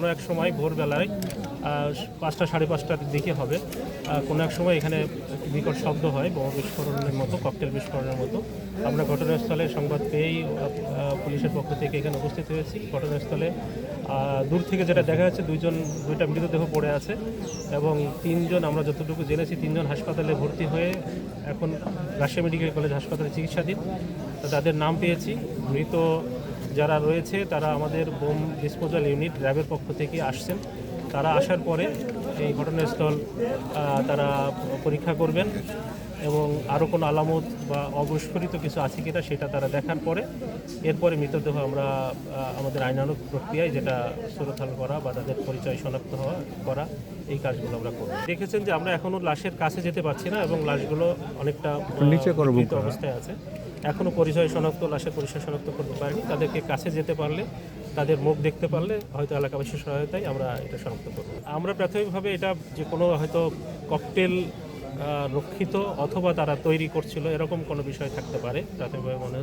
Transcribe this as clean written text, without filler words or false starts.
কোনো এক সময় ভোরবেলায় 5টা সাড়ে 5টার দিকে হবে, কোনো এক সময় এখানে বিকট শব্দ হয় বোমা বিস্ফোরণের মতো, ককটেল বিস্ফোরণের মতো। আমরা ঘটনাস্থলে সংবাদ পেয়েই পুলিশের পক্ষ থেকে এখানে উপস্থিত হয়েছি। ঘটনাস্থলে দূর থেকে যেটা দেখা যাচ্ছে দুইটা মৃতদেহ পড়ে আছে এবং 3জন, আমরা যতটুকু জেনেছি 3জন হাসপাতালে ভর্তি হয়ে এখন রাজশাহী মেডিকেল কলেজ হাসপাতালে চিকিৎসাধীন। তাদের নাম পেয়েছি। মৃত যারা রয়েছে তারা আমাদের বোম ডিসপোজাল ইউনিট র্যাবের পক্ষ থেকে আসছেন। তারা আসার পরে এই ঘটনাস্থল তারা পরীক্ষা করবেন এবং আরও কোনো আলামত বা অবিস্ফোরিত কিছু আছে কিনা সেটা তারা দেখার পরে এরপরে মৃতদেহ আমরা আমাদের আইনানুগ প্রক্রিয়ায়, যেটা সুরতাল করা বা তাদের পরিচয় শনাক্ত করা, এই কাজগুলো আমরা করি। দেখেছেন যে আমরা এখনও লাশের কাছে যেতে পারছি না এবং লাশগুলো অনেকটা বিকৃত অবস্থায় আছে। এখনও লাশের পরিচয় শনাক্ত করতে পারিনি। তাদেরকে কাছে যেতে পারলে, তাদের মুখ দেখতে পারলে হয়তো এলাকাবাসীর সহায়তায় আমরা এটা শনাক্ত করব। আমরা প্রাথমিকভাবে এটা যে কোনো হয়তো ককটেল রক্ষিত অথবা তারা তৈরি করছিল এরকম কোনো বিষয় থাকতে পারে প্রাথমিকভাবে মনে হচ্ছে।